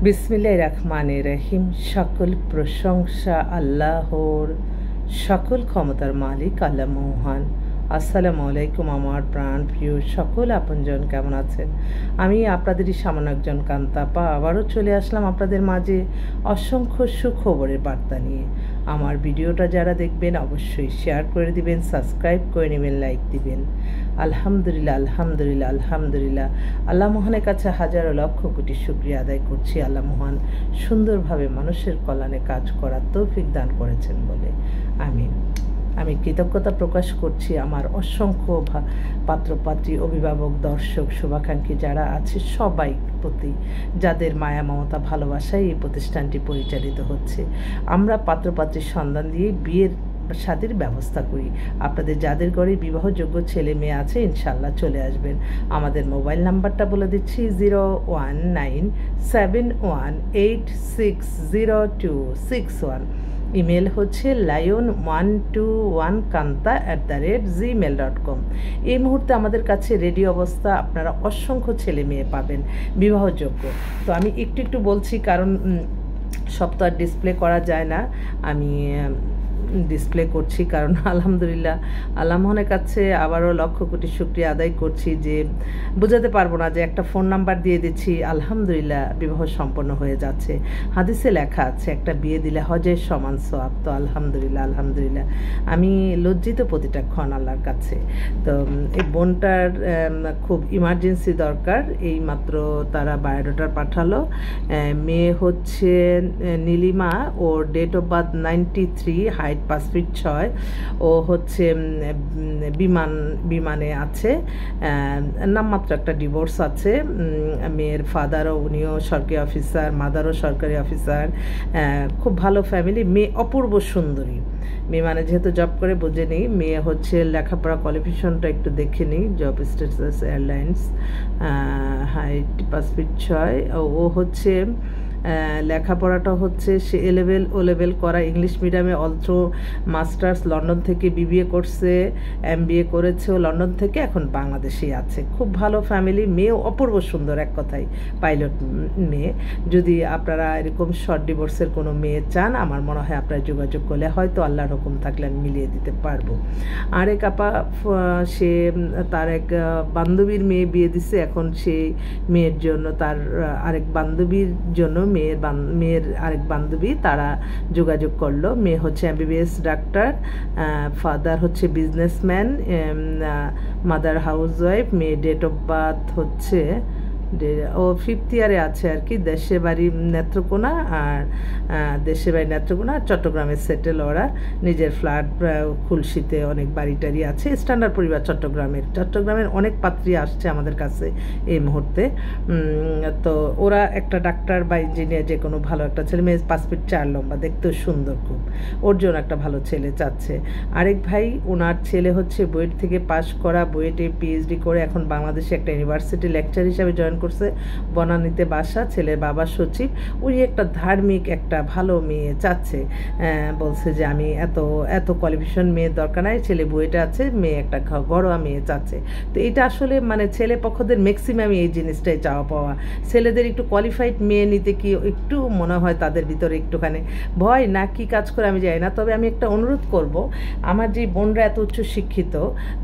বিসমিল্লাহির রহমানির রহিম। সকল প্রশংসা আল্লাহর, সকল ক্ষমতার মালিক আল্লাহ মহান। আসসালামু আলাইকুম আমার প্রাণ প্রিয় সকল আপনজন, কেমন আছেন? আমি আপনাদেরই সামান্য একজন কান্তাপা আবারও চলে আসলাম আপনাদের মাঝে অসংখ্য সুখবরের বার্তা নিয়ে। আমার ভিডিওটা যারা দেখবেন অবশ্যই শেয়ার করে দিবেন, সাবস্ক্রাইব করে নেবেন, লাইক দিবেন। আলহামদুলিল্লাহ আলহামদুলিল্লাহ আলহামদুলিল্লাহ। আল্লাহ মহানের কাছে হাজারো লক্ষ কোটি শুকরিয়া আদায় করছি। আল্লাহ মহান সুন্দরভাবে মানুষের কল্যাণে কাজ করার তৌফিক দান করেছেন বলে আমি কৃতজ্ঞতা প্রকাশ করছি আমার অসংখ্য পাত্রপাত্রী, অভিভাবক, দর্শক, শুভাকাঙ্ক্ষী যারা আছে সবাই প্রতি, যাদের মায়া মমতা ভালোবাসায় এই প্রতিষ্ঠানটি পরিচালিত হচ্ছে। আমরা পাত্রপাত্রীর সন্ধান দিয়ে বিয়ের শাদীর ব্যবস্থা করি। আপনাদের যাদের ঘরে বিবাহযোগ্য ছেলে মেয়ে আছে ইনশাল্লাহ চলে আসবেন। আমাদের মোবাইল নাম্বারটা বলে দিচ্ছি 01971860261। ইমেল হচ্ছে lion121kanta@gmail.com। এই মুহূর্তে আমাদের কাছে রেডি অবস্থা আপনারা অসংখ্য ছেলে মেয়ে পাবেন বিবাহযোগ্য। তো আমি একটু বলছি, কারণ সব তো আর ডিসপ্লে করা যায় না। আমি ডিসপ্লে করছি কারণ আলহামদুলিল্লাহ আল্লাহ মহানের কাছে আবারও লক্ষ কোটি শুকরিয়া আদায় করছি যে বোঝাতে পারবো না যে একটা ফোন নাম্বার দিয়ে দিচ্ছি, আলহামদুলিল্লাহ বিবাহ সম্পন্ন হয়ে যাচ্ছে। হাদিসে লেখা আছে একটা বিয়ে দিলে হজের সমান সওয়াব। তো আলহামদুলিল্লাহ আলহামদুলিল্লাহ আমি লজ্জিত প্রতিটা ক্ষণ আল্লাহর কাছে। তো এই বোনটার খুব ইমার্জেন্সি দরকার, এই মাত্র তারা বায়োডাটা পাঠালো। মেয়ে হচ্ছে নীলিমা, ওর date of birth 93, height 5 feet 6। ও হচ্ছে বিমানে আছে, নামমাত্র একটা ডিভোর্স আছে। মেয়ের ফাদারও উনিও সরকারি অফিসার, মাদারও সরকারি অফিসার, খুব ভালো ফ্যামিলি। মেয়ে অপূর্ব সুন্দরী। বিমানে যেহেতু জব করে বুঝে নিই। মেয়ে হচ্ছে লেখাপড়া কোয়ালিফিকেশনটা একটু দেখে নিই। Job status airlines, height 5 feet 6। ও হচ্ছে লেখাপড়াটা হচ্ছে সে ও লেভেল করা, ইংলিশ মিডিয়ামে, অলথ্রো মাস্টার্স লন্ডন থেকে বিবিএ করছে, MBA করেছে ও লন্ডন থেকে, এখন বাংলাদেশেই আছে। খুব ভালো ফ্যামিলি। মেয়েও অপূর্ব সুন্দর, এক কথায় পাইলট মেয়ে। যদি আপনারা এরকম শর্ট ডিভোর্সের কোনো মেয়ে চান, আমার মনে হয় আপনারা যোগাযোগ করলে হয়তো আল্লাহর হুকুম থাকলে আমি মিলিয়ে দিতে পারবো। আরেক আপা, সে তার এক বান্ধবীর মেয়ে বিয়ে দিছে, এখন সেই মেয়ের জন্য তার আরেক বান্ধবীর জন্য মেয়ের আরেক বান্ধবী তারা যোগাযোগ করলো। মেয়ে হচ্ছে MBBS ডাক্তার, ফাদার হচ্ছে বিজনেসম্যান, মাদার হাউসওয়াইফ। মেয়ে ডেট অফ বার্থ হচ্ছে ও 5th ইয়ারে আছে আর কি। দেশে বাড়ি নেত্রকোনা, আর চট্টগ্রামে সেটেল। ওরা নিজের ফ্ল্যাট খুলশিতে অনেক বাড়ি টাড়ি আছে। স্ট্যান্ডার্ড পরিবার চট্টগ্রামের অনেক পাত্রী আসছে আমাদের কাছে এই মুহূর্তে। তো ওরা একটা ডাক্তার বা ইঞ্জিনিয়ার, যে কোনো ভালো একটা ছেলে। মেয়ে 5 ফিট 4 লম্বা, দেখতেও সুন্দর খুব। ওর জন্য একটা ভালো ছেলে চাচ্ছে। আরেক ভাই, ওনার ছেলে হচ্ছে বুয়েট থেকে পাশ করা, বুয়েটে PhD করে এখন বাংলাদেশে একটা ইউনিভার্সিটি লেকচার হিসাবে জয়েন করছে। বনানীতে বাসা, ছেলের বাবা সচিব। উনি একটা ধার্মিক একটা ভালো মেয়ে চাচ্ছে। বলছে যে আমি এত কোয়ালিফিকেশন মেয়ের দরকার নাই, ছেলে বুয়েটে আছে, মেয়ে একটা ঘরোয়া মেয়ে চাচ্ছে। তো এটা আসলে মানে ছেলে পক্ষদের ম্যাক্সিমাম এই জিনিসটাই চাওয়া পাওয়া। ছেলেদের একটু কোয়ালিফাইড মেয়ে নিতে কি একটু মনে হয় তাদের ভিতরে একটুখানি ভয়, না কি কাজ করে আমি জানি না। তবে আমি একটা অনুরোধ করব, আমার যে বোনরা এত উচ্চ শিক্ষিত,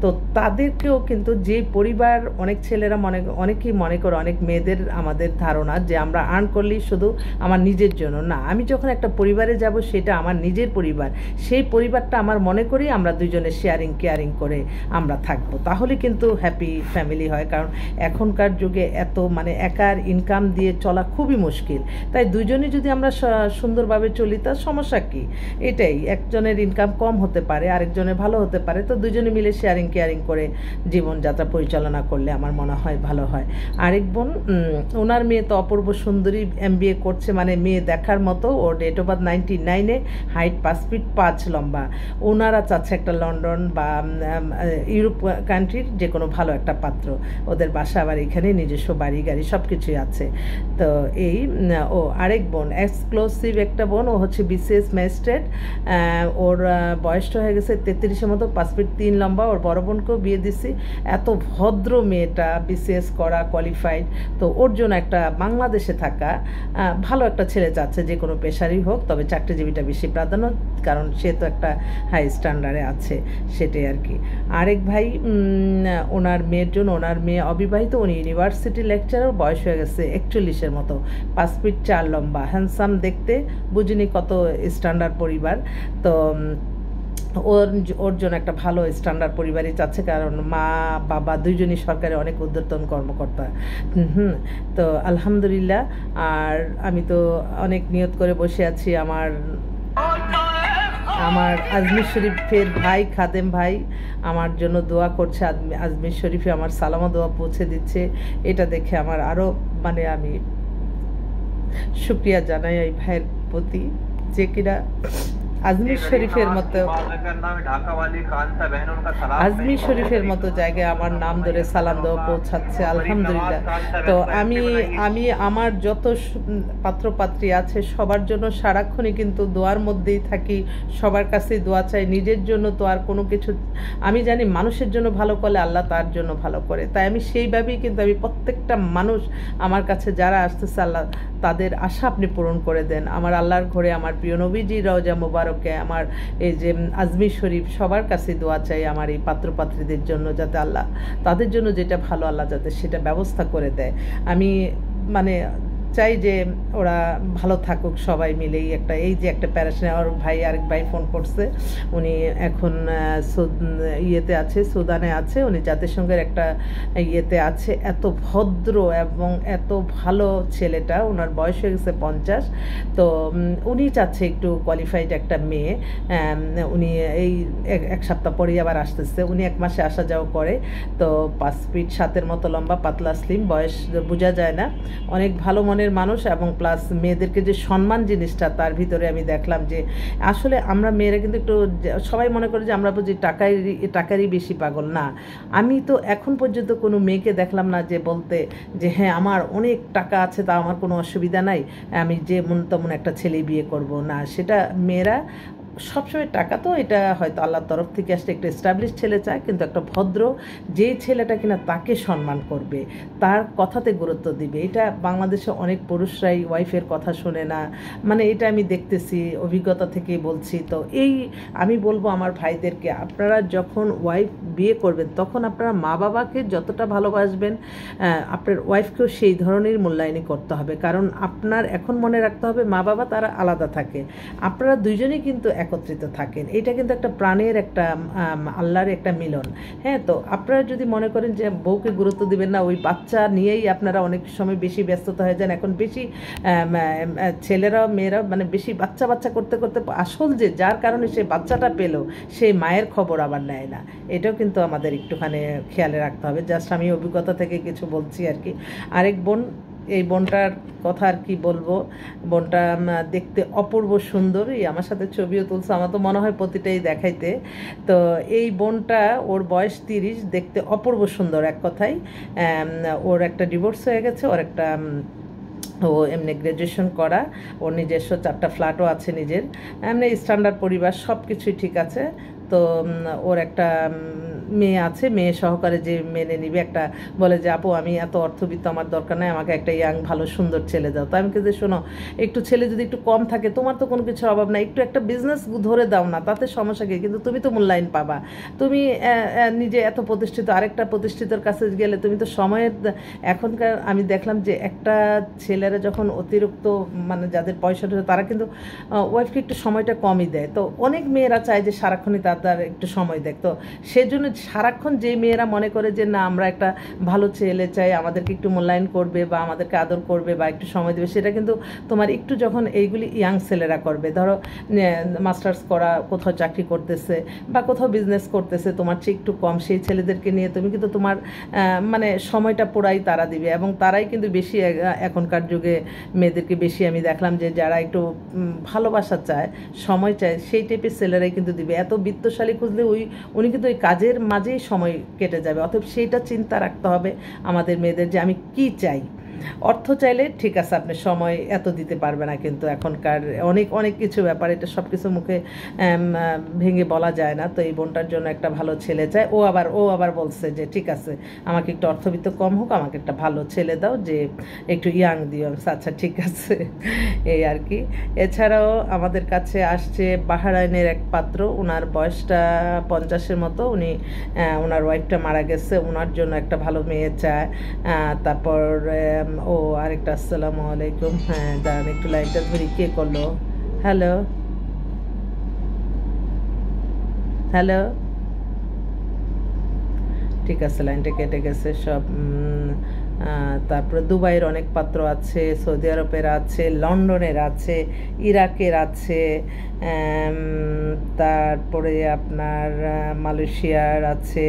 তো তাদেরকেও কিন্তু যে পরিবার, অনেক ছেলেরা অনেকেই মনে করে, অনেক মেয়েদের আমাদের ধারণা যে আমরা আর্ন করলেই শুধু আমার নিজের জন্য না। আমি যখন একটা পরিবারে যাব, সেটা আমার নিজের পরিবার, সেই পরিবারটা আমার মনে করি আমরা দুজনে শেয়ারিং কেয়ারিং করে আমরা থাকবো, তাহলে কিন্তু হ্যাপি ফ্যামিলি হয়। কারণ এখনকার যুগে এত মানে একার ইনকাম দিয়ে চলা খুবই মুশকিল। তাই দুজনে যদি আমরা সুন্দরভাবে চলি, তার সমস্যা কি? এটাই, একজনের ইনকাম কম হতে পারে, আরেকজনের ভালো হতে পারে। তো দুজনে মিলে শেয়ারিং কেয়ারিং করে জীবনযাত্রা পরিচালনা করলে আমার মনে হয় ভালো হয়। আরেক বোন, ওনার মেয়ে তো অপূর্ব সুন্দরী, MBA করছে, মানে মেয়ে দেখার মতো। ওর ডেট অফ বার্থ 99-এ, হাইট 5 ফিট 5 লম্বা। ওনারা চাচ্ছে একটা লন্ডন বা ইউরোপ কান্ট্রির যে কোনো ভালো একটা পাত্র। ওদের বাসা আবার এখানে নিজস্ব বাড়ি গাড়ি সব কিছুই আছে। তো এই আরেক বোন, এক্সক্লুসিভ একটা বোন, ও হচ্ছে BCS ম্যাজিস্ট্রেট। ওর বয়সটা হয়ে গেছে 33-এর মতো, 5 ফিট 3 লম্বা। ওর বড় বোনকেও বিয়ে দিছি। এত ভদ্র মেয়েটা, BCS করা, কোয়ালিফাইড, কোয়ালিফাইড। তো ওর জন্য একটা বাংলাদেশে থাকা ভালো একটা ছেলে চাচ্ছে, যে কোনো পেশারই হোক, তবে চাকরিজীবীটা বেশি প্রাধান্য, কারণ সে তো একটা হাই স্ট্যান্ডার্ডে আছে, সেটাই আর কি। আরেক ভাই ওনার মেয়ের জন্য, ওনার মেয়ে অবিবাহিত, উনি ইউনিভার্সিটি লেকচারার, বয়স হয়ে গেছে 41-এর মতো, 5 ফিট 4 লম্বা, হ্যান্ডসাম দেখতে, বুঝিনি কত স্ট্যান্ডার্ড পরিবার। তো ওর জন্য একটা ভালো স্ট্যান্ডার্ড পরিবারই চাচ্ছে, কারণ মা বাবা দুইজনই সরকারি অনেক ঊর্ধ্বতন কর্মকর্তা। তো আলহামদুলিল্লাহ। আর আমি তো অনেক নিয়ত করে বসে আছি, আমার আজমির শরীফের ভাই খাদেম ভাই আমার জন্য দোয়া করছে, আজমির শরীফে আমার সালামা দোয়া পৌঁছে দিচ্ছে। এটা দেখে আমার আরও মানে আমি শুকরিয়া জানাই এই ভাইয়ের প্রতি, যে কিনা আজমির শরীফের মতো জায়গায় আমার নাম ধরে সালাম দেওয়া পৌঁছাচ্ছে, আলহামদুলিল্লাহ। তো আমি আমার যত পাত্রপাত্রী আছে সবার জন্য সারাক্ষণই কিন্তু দোয়ার মধ্যেই থাকি, সবার কাছেই দোয়া চাই। নিজের জন্য তো আর কোনো কিছু, আমি জানি মানুষের জন্য ভালো করলে আল্লাহ তার জন্য ভালো করে, তাই আমি সেইভাবেই কিন্তু আমি প্রত্যেকটা মানুষ আমার কাছে যারা আসতেছে, আল্লাহ তাদের আশা আপনি পূরণ করে দেন। আমার আল্লাহর ঘরে আমার প্রিয় নবীজি রওজা মোবারকে, আমার এই যে আজমির শরীফ, সবার কাছে দোয়া চাই আমার এই পাত্রপাত্রীদের জন্য, যাতে আল্লাহ তাদের জন্য যেটা ভালো আল্লাহ যাতে সেটা ব্যবস্থা করে দেয়। আমি মানে চাই যে ওরা ভালো থাকুক সবাই মিলেই। এই যে একটা প্যারাশনে, আর আরেক ভাই ফোন করছে, উনি এখন ইয়েতে আছে, সুদানে আছে, উনি জাতিসংঘের একটা ইয়েতে আছে। এত ভদ্র এবং এত ভালো ছেলেটা, ওনার বয়স হয়ে গেছে 50। তো উনি চাচ্ছে একটু কোয়ালিফাইড একটা মেয়ে। উনি এই এক সপ্তাহ পরেই আবার আসতেছে, উনি 1 মাসে আসা যাওয়া করে। তো 5 ফিট 7-এর মতো লম্বা, পাতলা স্লিম, বয়স বোঝা যায় না, অনেক ভালো মনের মানুষ। এবং প্লাস মেয়েদেরকে যে সম্মান জিনিসটা, তার ভিতরে আমি দেখলাম যে আসলে আমরা মেয়েরা কিন্তু একটু, সবাই মনে করে যে আমরা বুঝি টাকারই বেশি পাগল। না, আমি তো এখন পর্যন্ত কোনো মেয়েকে দেখলাম না যে বলতে যে হ্যাঁ আমার অনেক টাকা আছে, তা আমার কোনো অসুবিধা নাই, আমি যে মন তেমন একটা ছেলে বিয়ে করব না। সেটা মেয়েরা সবসময় টাকা তো এটা হয়তো আল্লাহর তরফ থেকে আসলে একটা এস্টাবলিশ ছেলে চায়, কিন্তু একটা ভদ্র, যেই ছেলেটা কিনা তাকে সম্মান করবে, তার কথাতে গুরুত্ব দিবে। এটা বাংলাদেশে অনেক পুরুষরাই ওয়াইফের কথা শোনে না, মানে এটা আমি দেখতেছি, অভিজ্ঞতা থেকে বলছি। তো আমি বলবো আমার ভাইদেরকে, আপনারা যখন ওয়াইফ বিয়ে করবেন তখন আপনারা মা বাবাকে যতটা ভালোবাসবেন, আপনার ওয়াইফকেও সেই ধরনের মূল্যায়নই করতে হবে। কারণ আপনার এখন মনে রাখতে হবে মা বাবা তারা আলাদা থাকে, আপনারা দুইজনেই কিন্তু একত্রিত থাকেন। এটা কিন্তু একটা প্রাণের একটা আল্লাহর একটা মিলন। হ্যাঁ, তো আপনারা যদি মনে করেন যে বউকে গুরুত্ব দিবেন না, ওই বাচ্চা নিয়েই আপনারা অনেক সময় বেশি ব্যস্ততা হয়ে যান। এখন বেশি ছেলেরা মেয়েরা মানে বেশি বাচ্চা করতে করতে আসল যে যার কারণে সে বাচ্চাটা পেল, সেই মায়ের খবর আবার নেয় না। এটাও কিন্তু আমাদের একটুখানি খেয়ালে রাখতে হবে। জাস্ট আমি অভিজ্ঞতা থেকে কিছু বলছি আর কি। আরেক বোন, এই বোনটার কথা আর কি বলবো, বোনটা দেখতে অপূর্ব সুন্দর, আমার সাথে ছবিও তুলছে, আমার তো মনে হয় প্রতিটাই দেখাইতে। তো এই বোনটা, ওর বয়স 30, দেখতে অপূর্ব সুন্দর। এক কথায় ওর একটা ডিভোর্স হয়ে গেছে, ওর একটা ও এমনি গ্র্যাজুয়েশন করা, ওর নিজস্ব 4টা ফ্ল্যাটও আছে নিজের, এমনি স্ট্যান্ডার্ড পরিবার, সব কিছুই ঠিক আছে। তো ওর একটা মেয়ে আছে, মেয়ে সহকারে যে মেনে নিবে, একটা বলে যে আপু আমি এত অর্থবিত্ত আমার দরকার নাই, আমাকে একটা ইয়াং ভালো সুন্দর ছেলে দাও। তো আমি কিন্তু শোনো, একটু ছেলে যদি একটু কম থাকে, তোমার তো কোনো কিছুর অভাব নাই, একটু একটা বিজনেস ধরে দাও না, তাতে সমস্যা কি, কিন্তু তুমি তো মূল্যায়ন পাবা। তুমি নিজে এত প্রতিষ্ঠিত, আরেকটা প্রতিষ্ঠিতর কাছে গেলে তুমি তো সময়ের, এখনকার আমি দেখলাম যে একটা ছেলেরা যখন অতিরিক্ত মানে যাদের পয়সা তারা কিন্তু ওয়াইফকে একটু সময়টা কমই দেয়। তো অনেক মেয়েরা চায় যে সারাক্ষণই তার একটু সময় দেয়। তো সেজন্য সারাক্ষণ যে মেয়েরা মনে করে যে না আমরা একটা ভালো ছেলে চাই, আমাদেরকে একটু মূল্যায়ন করবে বা আমাদেরকে আদর করবে বা একটু সময় দেবে, সেটা কিন্তু তোমার একটু যখন এইগুলি ইয়াং ছেলেরা করবে, ধরো মাস্টার্স করা, কোথাও চাকরি করতেছে বা কোথাও বিজনেস করতেছে, তোমার চেয়ে একটু কম, সেই ছেলেদেরকে নিয়ে তুমি কিন্তু তোমার মানে সময়টা পুরাই তারা দিবে। এবং তারাই কিন্তু বেশি এখনকার যুগে মেয়েদেরকে বেশি আমি দেখলাম যে যারা একটু ভালোবাসা চায়, সময় চায়, সেই টাইপের ছেলেরাই কিন্তু দিবে। এত বিত্তশালী খুঁজলে উনি কিন্তু ওই কাজের মাঝেই সময় কেটে যাবে। অতএব সেইটা চিন্তা রাখতে হবে আমাদের মেয়েদের যে আমি কি চাই। অর্থ চাইলে ঠিক আছে, আপনি সময় এত দিতে পারবে না, কিন্তু এখনকার অনেক অনেক কিছু ব্যাপার, এটা সব কিছু মুখে ভেঙে বলা যায় না। তো এই বোনটার জন্য একটা ভালো ছেলে চায়। ও আবার বলছে যে ঠিক আছে, আমাকে একটু অর্থবিত্ত কম হোক, আমাকে একটা ভালো ছেলে দাও, যে একটু ইয়াং দিও। আচ্ছা ঠিক আছে, এই আর কি। এছাড়াও আমাদের কাছে আসছে বাহরাইনের এক পাত্র, ওনার বয়সটা 50-এর মতো, উনি ওনার ওয়াইফটা মারা গেছে, ওনার জন্য একটা ভালো মেয়ে চায়। তারপর ও আরেকটা, আসসালামু আলাইকুম, হ্যাঁ দাঁড়ান একটু লাইনটা ধরি, কে করলো? হ্যালো হ্যালো, ঠিক আছে, লাইনটা কেটে গেছে সব। তারপরে দুবাইয়ের অনেক পাত্র আছে, সৌদি আরবের আছে, লন্ডনের আছে, ইরাকের আছে, তারপরে আপনার মালয়েশিয়ার আছে,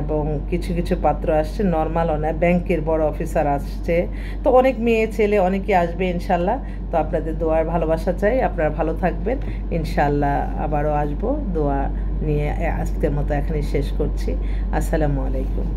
এবং কিছু কিছু পাত্র আসছে নর্মাল, অনেক ব্যাংকের বড় অফিসার আসছে। তো অনেক মেয়ে ছেলে অনেকে আসবে ইনশাল্লাহ। তো আপনাদের দোয়ার ভালোবাসা চাই, আপনারা ভালো থাকবেন ইনশাল্লাহ। আবারও আসবো দোয়া নিয়ে। আজকের মতো এখানেই শেষ করছি। আসসালামু আলাইকুম।